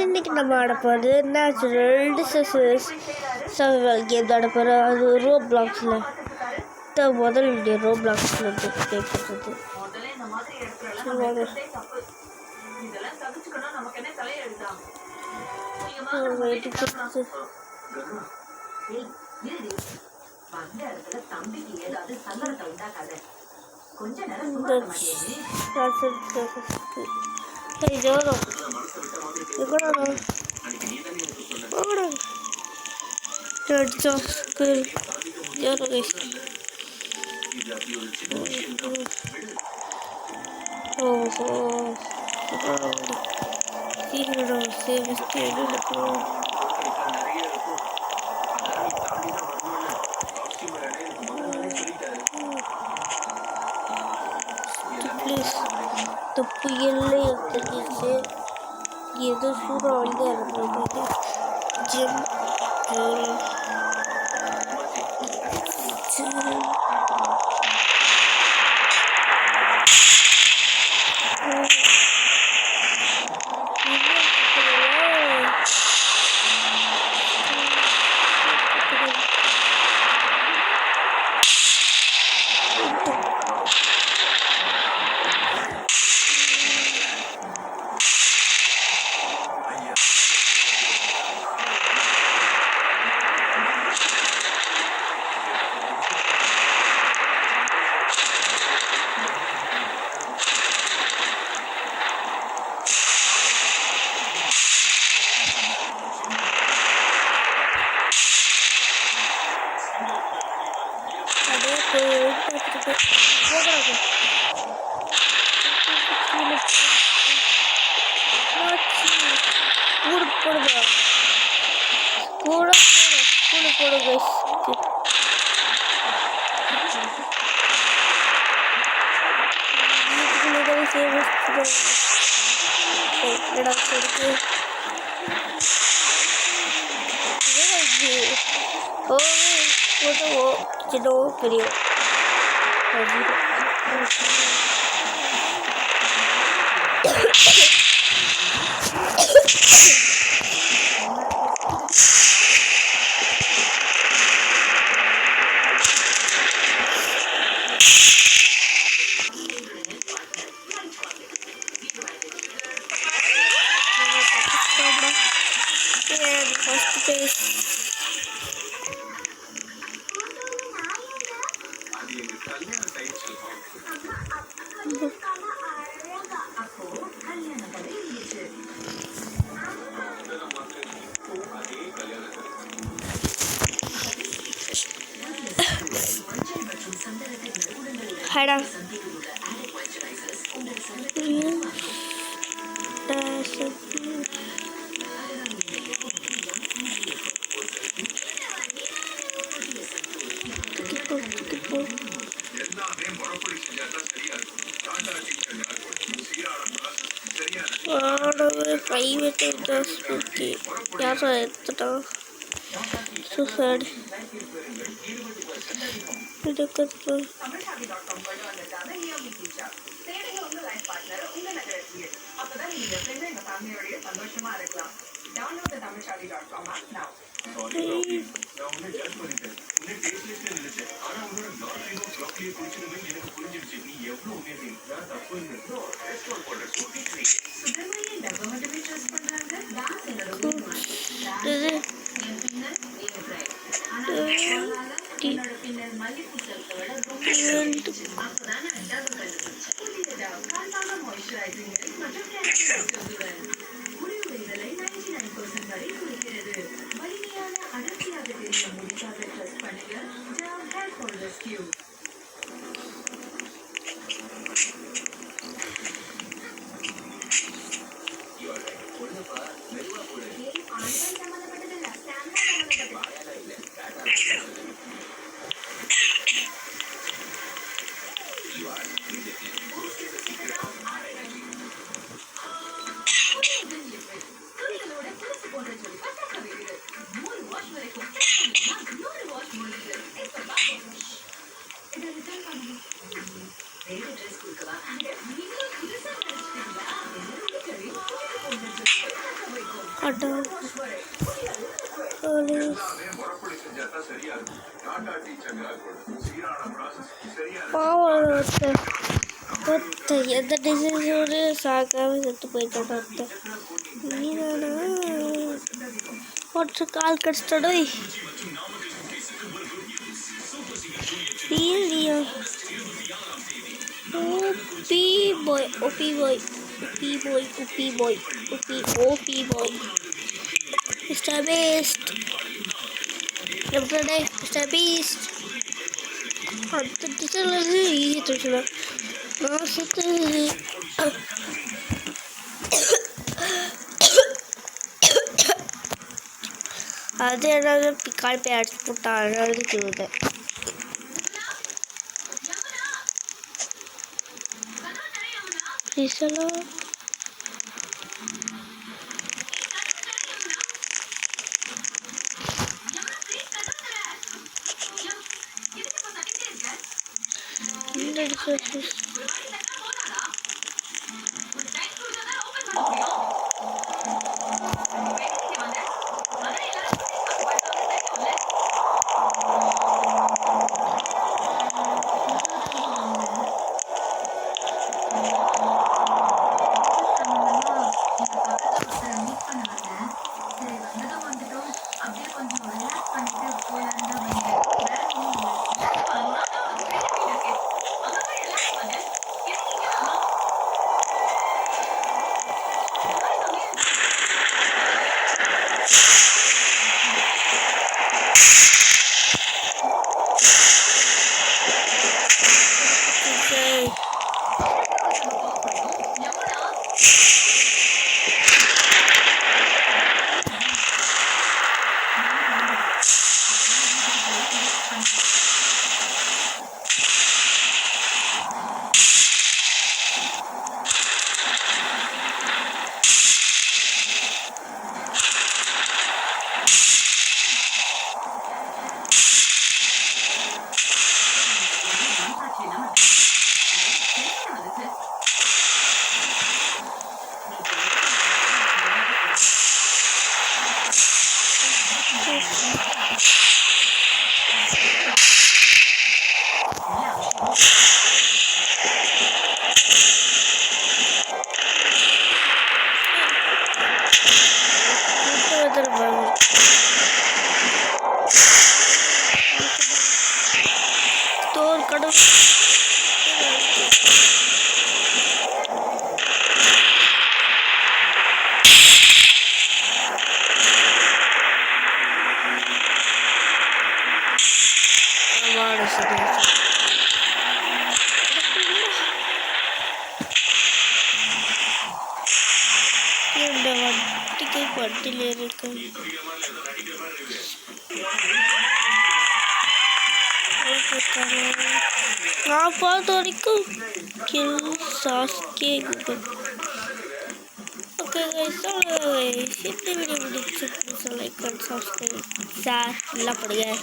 இன்னைக்கு நம்ம ஆட போகிறது நேச்சுரல் டிசீசஸ் சர்வைவல் கேம் ஆட போகிறோம். அது ரோ பிளாக்ஸில் முதல் வீடியோ ரோ பிளாக்ஸில் ப்ளே பண்ணுறது. ஜோரம் புயல்லே எடுத்துக்கிச்சு ஏதோ சூறாவளி இருந்தது. Gym video. Hada private industry. Yes, so sad. Auto police பாவம் ஒருத்தன் எந்த டிசைன்ஸோடு சாக்காம செத்து போயிட்டான் ஒருத்தன். நீதானா ஒருத்தர் கால் கடிச்சிட்டோட நீயா ஓபி பாய் ஓபி பாய் ஓபி பாய் ஓபி பாய் ஓபி பாய் மிஸ்டர் பீஸ்ட் மிஸ்டர் பீஸ்ட் அடுத்த டிசைன்ல ஈஸி தூக்கலாம். நான் சுத்து அது ஏதாவது கால் போய் அடிச்சு போட்டா அழுதுக்குது. வட்டில இருக்கு. நான் பார்த்த வரைக்கும் கில் சாஸ்கே கூகுள். ஓகே கைஸ், இந்த வீடியோ பிடிச்சிருக்கு லைக் அண்ட் சப்ஸ்கிரைப் ஷேர் எல்லாம் பண்ணுங்க.